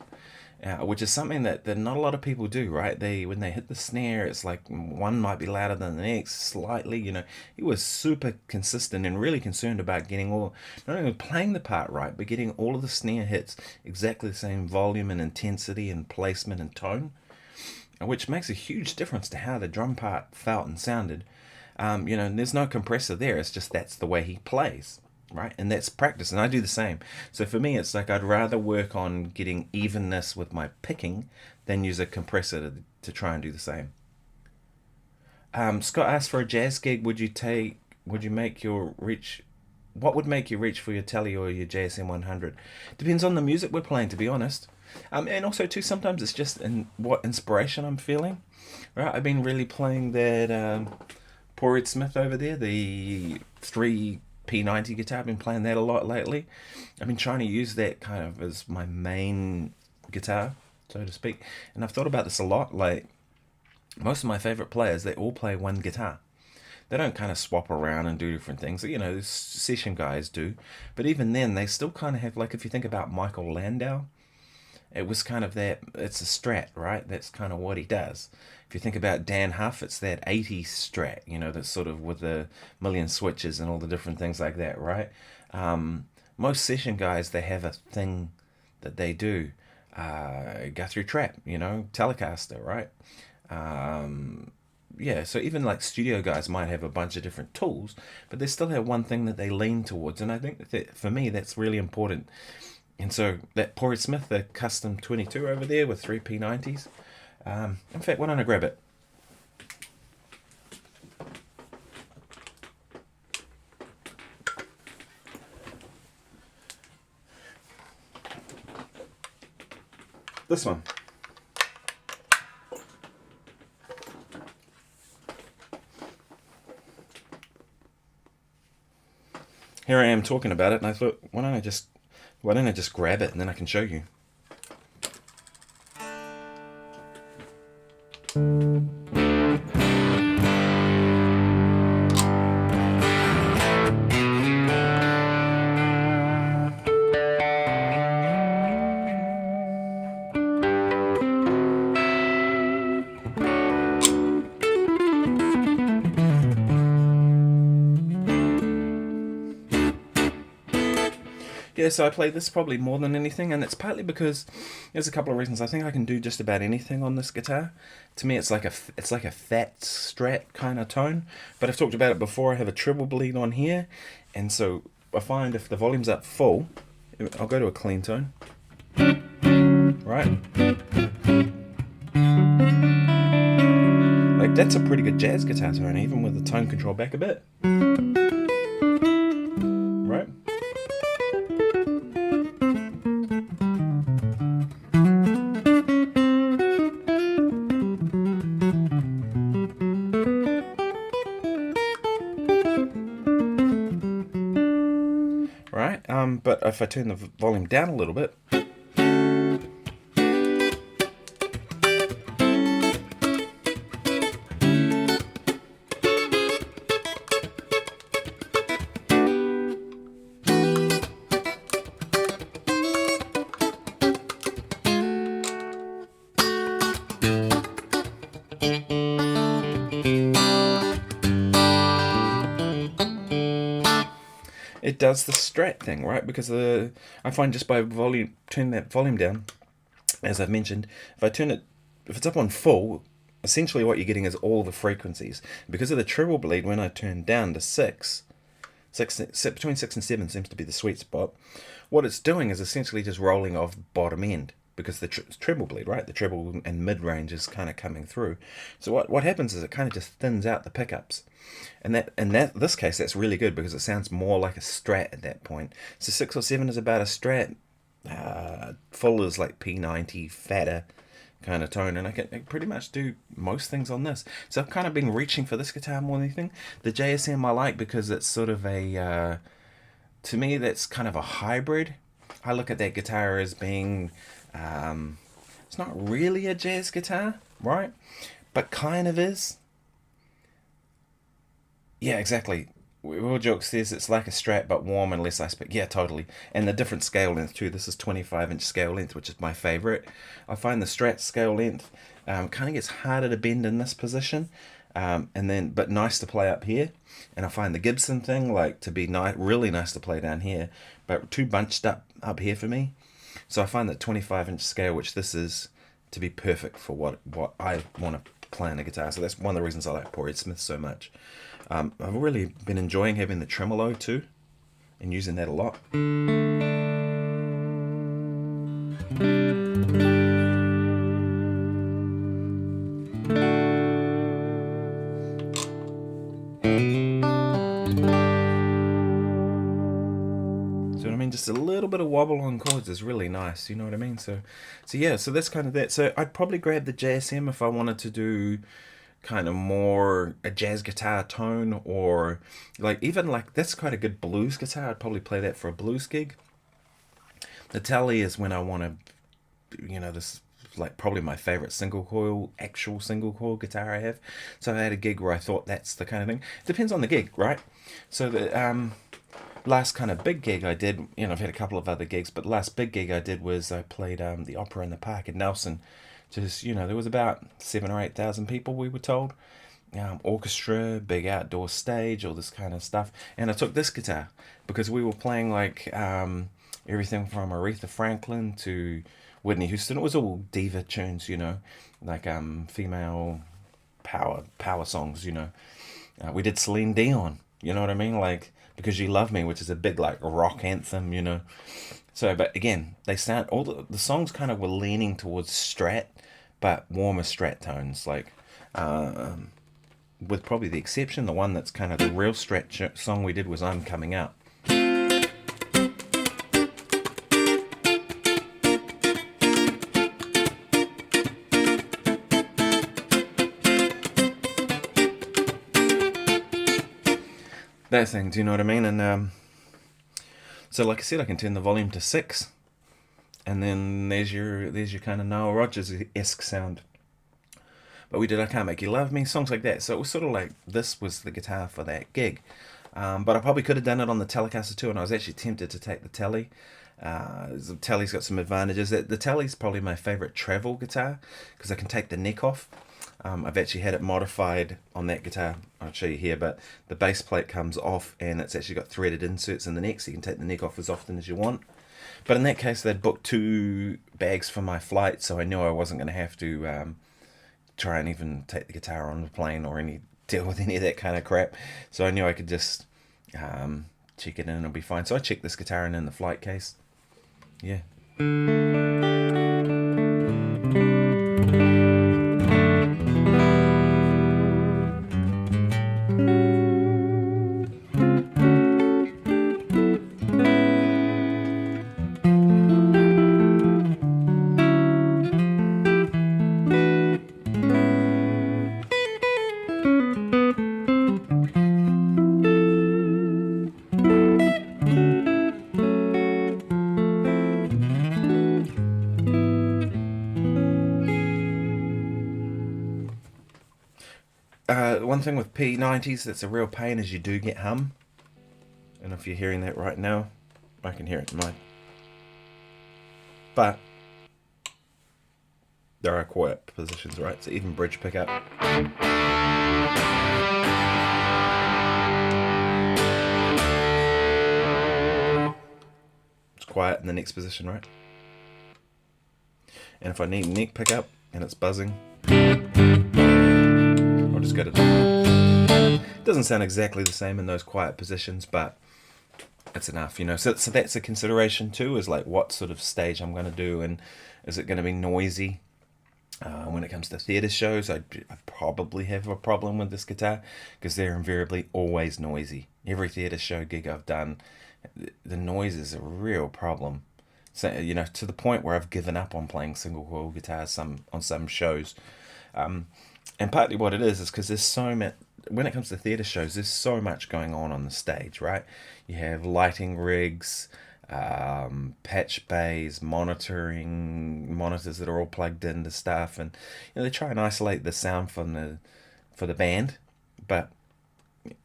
which is something that not a lot of people do, right? When they hit the snare, it's like one might be louder than the next slightly. You know, he was super consistent and really concerned about getting not only playing the part right, but getting all of the snare hits exactly the same volume and intensity and placement and tone, which makes a huge difference to how the drum part felt and sounded. You know, and there's no compressor there. It's just that's the way he plays, right? And that's practice, and I do the same. So for me, it's like I'd rather work on getting evenness with my picking than use a compressor to try and do the same. Scott asked, for a jazz gig, would you make your reach? What would make you reach for your Tele or your JSM 100? Depends on the music we're playing, to be honest. And also too, sometimes it's just in what inspiration I'm feeling, right? I've been really playing that Paul Reed Smith over there, the 3 P90 guitar. I've been playing that a lot lately. I've been trying to use that kind of as my main guitar, so to speak. And I've thought about this a lot. Like, most of my favorite players, they all play one guitar. They don't kind of swap around and do different things. You know, session guys do. But even then, they still kind of have, like, if you think about Michael Landau, it was kind of that, it's a Strat, right? That's kind of what he does. If you think about Dan Huff, it's that 80s Strat, you know, that's sort of with the million switches and all the different things like that, right? Most session guys, they have a thing that they do. Guthrie Trap, you know, Telecaster, right? Yeah, so even like studio guys might have a bunch of different tools, but they still have one thing that they lean towards. And I think that for me, that's really important. And so that Paul Reed Smith, the custom 22 over there with 3 P90s. In fact, why don't I grab it? This one. Here I am talking about it, and I thought, why don't I just grab it and then I can show you. Yeah, so I play this probably more than anything, and it's partly because there's a couple of reasons. I think I can do just about anything on this guitar. To me, it's like a fat Strat kind of tone. But I've talked about it before. I have a treble bleed on here, and so I find if the volume's up full, I'll go to a clean tone. Right? Like, that's a pretty good jazz guitar tone, even with the tone control back a bit. Right? But if I turn the volume down a little bit, does the Strat thing, right? Because I find just by turning that volume down, as I've mentioned, if it's up on full, essentially what you're getting is all the frequencies. Because of the treble bleed, when I turn down to 6, between 6 and 7 seems to be the sweet spot. What it's doing is essentially just rolling off bottom end, because the treble bleed, right? The treble and mid range is kind of coming through. So what happens is it kind of just thins out the pickups, and this case that's really good because it sounds more like a Strat at that point. So 6 or 7 is about a Strat. Full is like P90, fatter kind of tone, and I can pretty much do most things on this. So I've kind of been reaching for this guitar more than anything. The JSM I like because it's sort of a, to me that's kind of a hybrid. I look at that guitar as being, it's not really a jazz guitar, right? But kind of is. Yeah, exactly. Will Joke says it's like a Strat but warm and less ice pick. Yeah, totally. And the different scale length too. This is 25-inch scale length, which is my favorite. I find the Strat scale length kind of gets harder to bend in this position, but nice to play up here. And I find the Gibson thing like to be really nice to play down here, but too bunched up here for me. So I find that 25-inch scale, which this is, to be perfect for what I want to play on a guitar. So that's one of the reasons I like Porritt Smith so much. I've really been enjoying having the tremolo too, and using that a lot. So I mean, just a little bit of wobble on chords is really nice, you know what I mean? So yeah, so that's kind of that. So I'd probably grab the JSM if I wanted to do kind of more a jazz guitar tone, or like even like that's quite a good blues guitar. I'd probably play that for a blues gig. The Tele is when I want to, this is like probably my favorite actual single coil guitar I have. So I had a gig where I thought that's the kind of thing. Depends on the gig, right? So the last kind of big gig I did, I've had a couple of other gigs, but the last big gig I did was I played the Opera in the Park in Nelson. Just, there was about 7,000 or 8,000 people, we were told. Orchestra, big outdoor stage, all this kind of stuff. And I took this guitar because we were playing like everything from Aretha Franklin to Whitney Houston. It was all diva tunes, like female power songs, We did Celine Dion, you know what I mean? Like Because You Love Me, which is a big like rock anthem, So, but again, all the songs kind of were leaning towards Strat, but warmer Strat tones, like, with probably the exception, the one that's kind of the real Strat song we did was I'm Coming Out. That thing, do you know what I mean? And, so like I said, I can turn the volume to 6, and then there's your kind of Nile Rodgers-esque sound. But we did I Can't Make You Love Me, songs like that. So it was sort of like this was the guitar for that gig. But I probably could have done it on the Telecaster too, and I was actually tempted to take the Tele. The Tele's got some advantages. The Tele's probably my favourite travel guitar because I can take the neck off. I've actually had it modified on that guitar. I'll show you here, but the base plate comes off and it's actually got threaded inserts in the neck, so you can take the neck off as often as you want. But in that case, they'd booked 2 bags for my flight, so I knew I wasn't going to have to try and even take the guitar on the plane or deal with any of that kind of crap. So I knew I could just check it in and it'll be fine. So I checked this guitar in the flight case. Yeah. One thing with P90s that's a real pain is you do get hum. And if you're hearing that right now, I can hear it in mine. But there are quiet positions, right? So even bridge pickup. quiet in the next position, right? And if I need neck pickup and it's buzzing, I'll just go to it. Doesn't sound exactly the same in those quiet positions, but it's enough, you know. So that's a consideration too, is like what sort of stage I'm going to do, and is it going to be noisy? When it comes to theatre shows, I probably have a problem with this guitar because they're invariably always noisy. Every theatre show gig I've done, the noise is a real problem. So, you know, to the point where I've given up on playing single coil guitars on some shows. And partly what it is because there's so much, when it comes to theatre shows, there's so much going on the stage, right? You have lighting rigs, patch bays, monitors that are all plugged into stuff, and you know, they try and isolate the sound for the band, but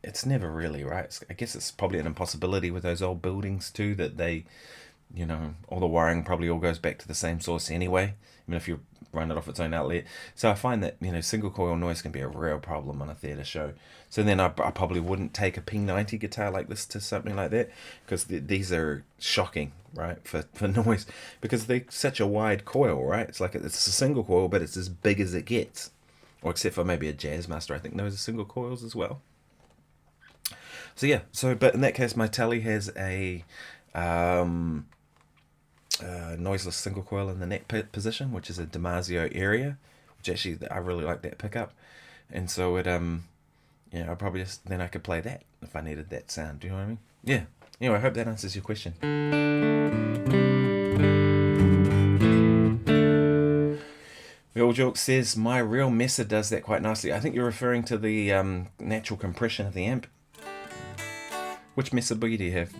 it's never really right. I guess it's probably an impossibility with those old buildings too, that they, you know, all the wiring probably all goes back to the same source anyway, even if you run it off its own outlet. So I find that, you know, single coil noise can be a real problem on a theatre show. So then I probably wouldn't take a P90 guitar like this to something like that, because these are shocking, right, for noise, because they're such a wide coil, right? It's like it's a single coil, but it's as big as it gets, or except for maybe a Jazzmaster. I think those are single coils as well. So yeah, but in that case, my Tele has a noiseless single coil in the neck position, which is a Damasio area, which actually I really like that pickup, and so it I probably just then I could play that if I needed that sound. Do you know what I mean? Yeah. Anyway, I hope that answers your question. The old joke says my real Messer does that quite nicely. I think you're referring to the natural compression of the amp. Which Messer Boogie do you have?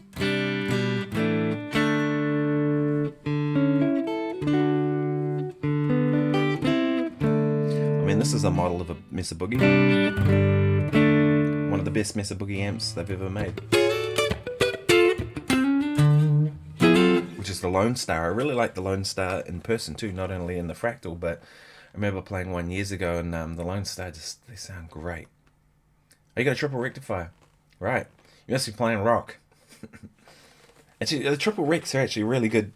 This is a model of a Messer Boogie. One of the best Messer Boogie amps they've ever made. Which is the Lone Star. I really like the Lone Star in person too, not only in the Fractal, but I remember playing one years ago, and the Lone Star they sound great. Oh, you got a triple rectifier. Right. You must be playing rock. Actually, the triple recs are actually really good.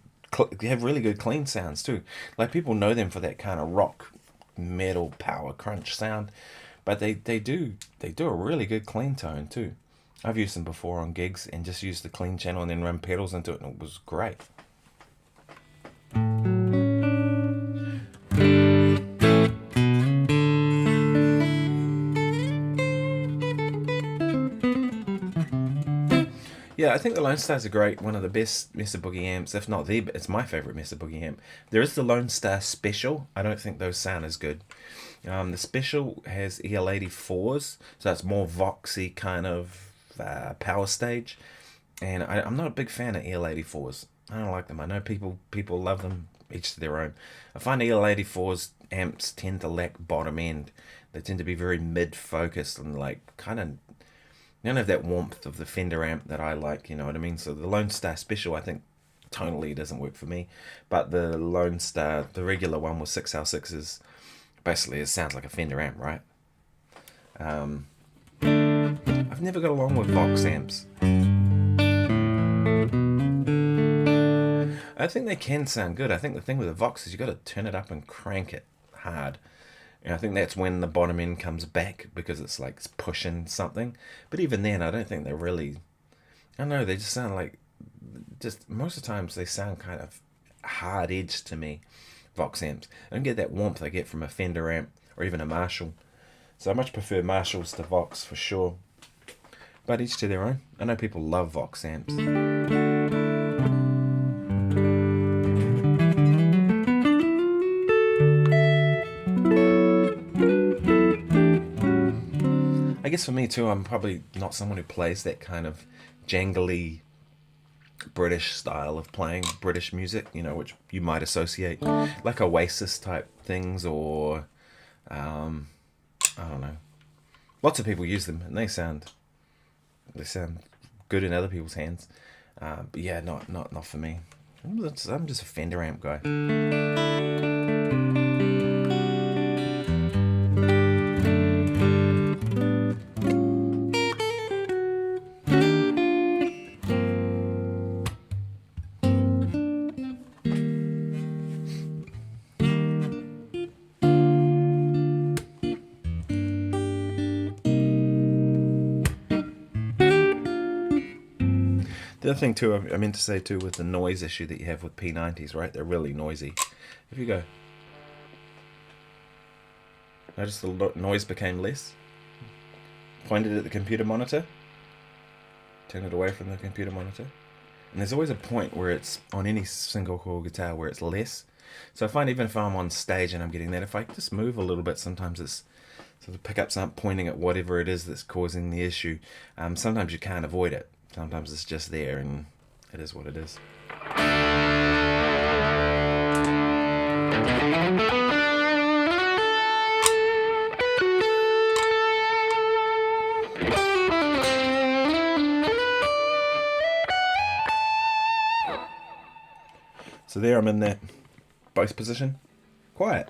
They have really good clean sounds too. Like, people know them for that kind of rock metal power crunch sound, but they do a really good clean tone too. I've used them before on gigs and just used the clean channel and then run pedals into it, and it was great. Yeah, I think the Lone Star's one of the best Messer Boogie amps, if not the, it's my favourite Messer Boogie amp. There is the Lone Star Special. I don't think those sound as good. The Special has EL84s, so that's more voxy kind of power stage. And I'm not a big fan of EL84s. I don't like them. I know people love them, each to their own. I find EL84s amps tend to lack bottom end. They tend to be very mid-focused and like kind of, they don't have that warmth of the Fender amp that I like, you know what I mean? So the Lone Star Special, I think, tonally doesn't work for me. But the Lone Star, the regular one with 6L6s, basically it sounds like a Fender amp, right? I've never got along with Vox amps. I think they can sound good. I think the thing with the Vox is you got to turn it up and crank it hard. And I think that's when the bottom end comes back, because it's like it's pushing something. But even then, I don't think they're really, I don't know, they just sound like, just most of the times they sound kind of hard edged to me, Vox amps. I don't get that warmth I get from a Fender amp or even a Marshall. So I much prefer Marshalls to Vox for sure. But each to their own. I know people love Vox amps. I guess for me too, I'm probably not someone who plays that kind of jangly British style of playing British music, you know, which you might associate like Oasis type things, or I don't know. Lots of people use them and they sound good in other people's hands. But yeah, not for me. I'm just a Fender amp guy. The other thing too, I meant to say too, with the noise issue that you have with P90s, right? They're really noisy. If you go, notice the noise became less. Pointed at the computer monitor. Turn it away from the computer monitor. And there's always a point where it's, on any single coil guitar, where it's less. So I find even if I'm on stage and I'm getting that, if I just move a little bit, sometimes it's, so the pickups aren't pointing at whatever it is that's causing the issue. Sometimes you can't avoid it. Sometimes it's just there, and it is what it is. So there I'm in that bass position. Quiet.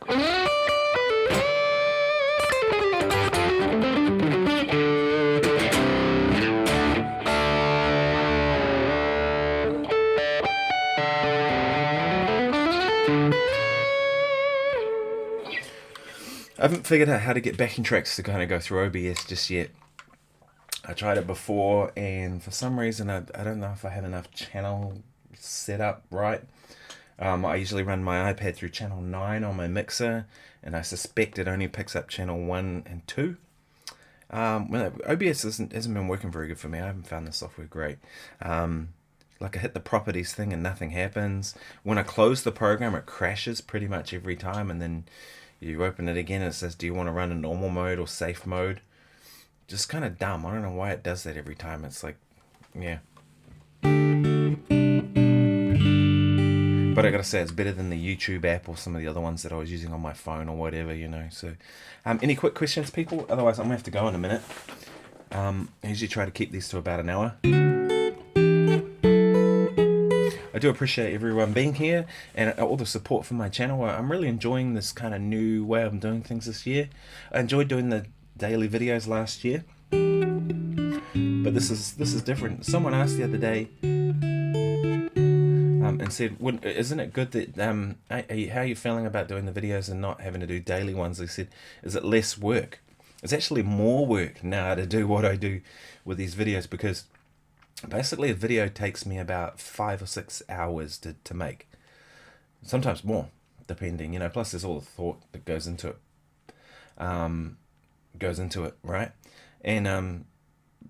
I haven't figured out how to get backing tracks to kind of go through OBS just yet. I tried it before, and for some reason I don't know if I have enough channel set up right. I usually run my iPad through channel 9 on my mixer, and I suspect it only picks up channel 1 and 2. OBS hasn't been working very good for me. I haven't found the software great. Like I hit the properties thing and nothing happens. When I close the program, it crashes pretty much every time, and then you open it again and it says, do you want to run in normal mode or safe mode? Just kind of dumb. I don't know why it does that every time. It's like, yeah. But I gotta say, it's better than the YouTube app or some of the other ones that I was using on my phone or whatever, you know. So, any quick questions, people? Otherwise, I'm gonna have to go in a minute. I usually try to keep these to about an hour. I do appreciate everyone being here and all the support from my channel. I'm really enjoying this kind of new way I'm doing things this year. I enjoyed doing the daily videos last year, but this is different. Someone asked the other day and said, isn't it good that how are you feeling about doing the videos and not having to do daily ones? They said, is it less work? It's actually more work now to do what I do with these videos, because basically a video takes me about 5 or 6 hours to make, sometimes more, depending, you know. Plus there's all the thought that goes into it, right? And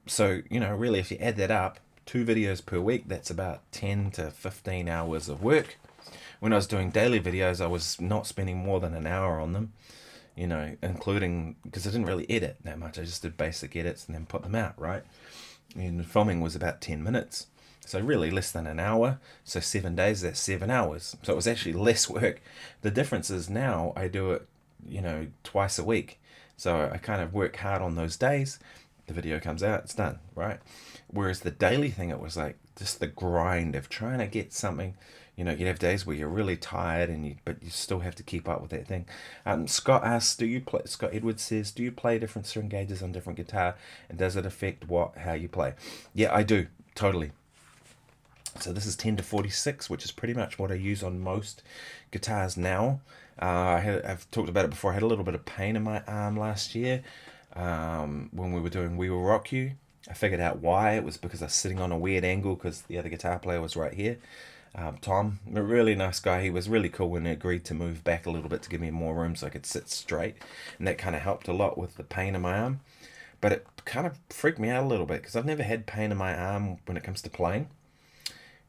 so, you know, really, if you add that up, 2 videos per week, that's about 10 to 15 hours of work. When I was doing daily videos, I was not spending more than an hour on them, you know, including, because I didn't really edit that much. I just did basic edits and then put them out, right? And filming was about 10 minutes. So really less than an hour. So 7 days, that's 7 hours. So it was actually less work. The difference is now I do it, you know, twice a week. So I kind of work hard on those days. The video comes out, it's done, right? Whereas the daily thing, it was like just the grind of trying to get something. You know, you'd have days where you're really tired, but you still have to keep up with that thing. Scott asks, Scott Edwards says, do you play different string gauges on different guitar, and does it affect how you play? Yeah, I do, totally. So this is 10 to 46, which is pretty much what I use on most guitars now. I've talked about it before. I had a little bit of pain in my arm last year when we were doing We Will Rock You. I figured out why. It was because I was sitting on a weird angle because the other guitar player was right here. Tom, a really nice guy. He was really cool when he agreed to move back a little bit to give me more room so I could sit straight, and that kind of helped a lot with the pain in my arm. But it kind of freaked me out a little bit because I've never had pain in my arm when it comes to playing.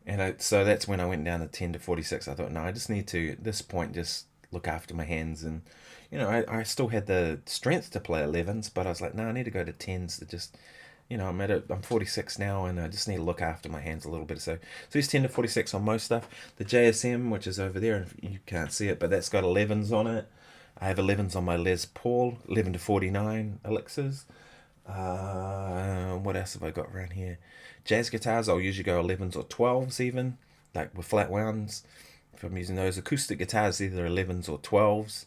And so that's when I went down to 10 to 46. I thought, no, I just need to, at this point, just look after my hands. And, you know, I still had the strength to play 11s, but I was like, no, I need to go to 10s to just, you know, I'm 46 now, and I just need to look after my hands a little bit. So it's 10 to 46 on most stuff. The JSM, which is over there, and you can't see it, but that's got 11s on it. I have 11s on my Les Paul, 11 to 49 elixirs. What else have I got around here? Jazz guitars, I'll usually go 11s or 12s even, like with flat wounds. If I'm using those acoustic guitars, either 11s or 12s.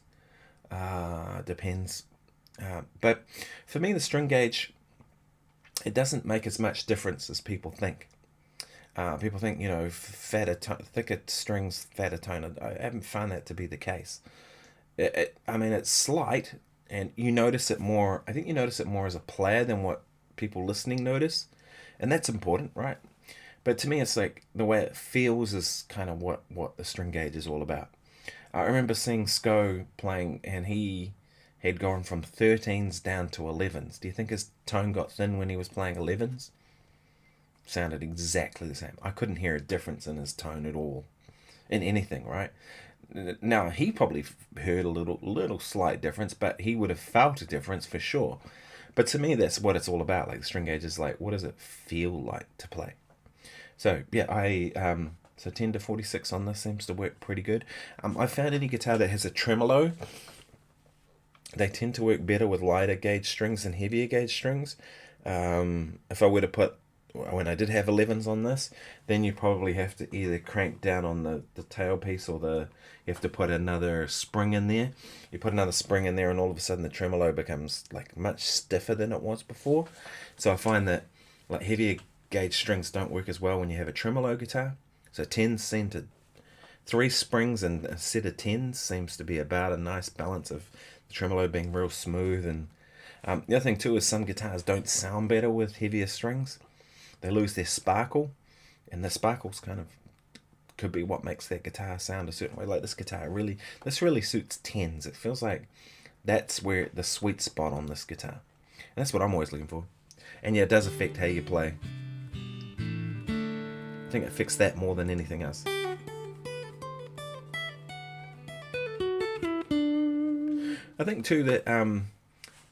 Depends. But for me, the string gauge, it doesn't make as much difference as people think. People think, you know, thicker strings, fatter tone. I haven't found that to be the case. I mean, it's slight, and you notice it more. I think you notice it more as a player than what people listening notice, and that's important, right? But to me, it's like the way it feels is kind of what the string gauge is all about. I remember seeing Sko playing, and he had gone from 13s down to 11s. Do you think his tone got thin when he was playing 11s? Sounded exactly the same. I couldn't hear a difference in his tone at all, in anything, right? Now, he probably heard a little slight difference, but he would have felt a difference for sure. But to me, that's what it's all about. Like, the string gauge is like, what does it feel like to play? So, yeah, so 10 to 46 on this seems to work pretty good. I found any guitar that has a tremolo, they tend to work better with lighter gauge strings than heavier gauge strings. If I were to put, when I did have 11s on this, then you probably have to either crank down on the tailpiece, or you have to put another spring in there. You put another spring in there, and all of a sudden the tremolo becomes like much stiffer than it was before. So I find that like heavier gauge strings don't work as well when you have a tremolo guitar. So 10s seem to, 3 springs and a set of 10s seems to be about a nice balance of the tremolo being real smooth. And the other thing too is some guitars don't sound better with heavier strings. They lose their sparkle, and the sparkles kind of could be what makes that guitar sound a certain way. Like this guitar this really suits 10s. It feels like that's where the sweet spot on this guitar. And that's what I'm always looking for. And yeah, it does affect how you play. I think it affects that more than anything else. I think too that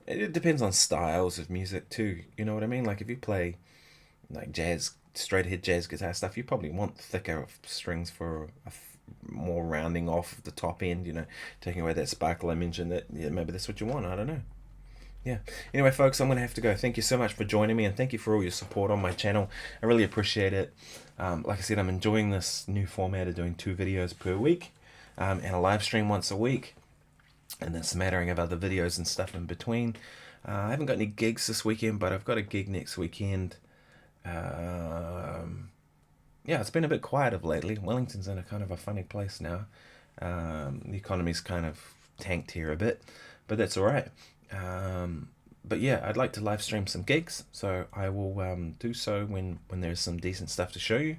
it depends on styles of music too. You know what I mean? Like if you play like jazz, straight ahead jazz guitar stuff, you probably want thicker strings for more rounding off the top end, you know, taking away that sparkle I mentioned. That, yeah, maybe that's what you want, I don't know. Yeah. Anyway, folks, I'm going to have to go. Thank you so much for joining me, and thank you for all your support on my channel. I really appreciate it. Like I said, I'm enjoying this new format of doing 2 videos per week, and a live stream once a week, and a smattering of other videos and stuff in between. I haven't got any gigs this weekend, but I've got a gig next weekend. Yeah, it's been a bit quiet of lately. Wellington's in a kind of a funny place now. The economy's kind of tanked here a bit, but that's all right. But yeah, I'd like to live stream some gigs, so I will do so when there's some decent stuff to show you.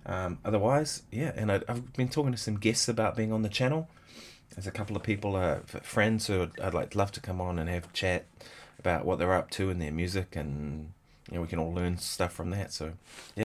Otherwise, yeah, and I've been talking to some guests about being on the channel. There's a couple of people, friends who I'd love to come on and have a chat about what they're up to in their music, and you know, we can all learn stuff from that. So yeah.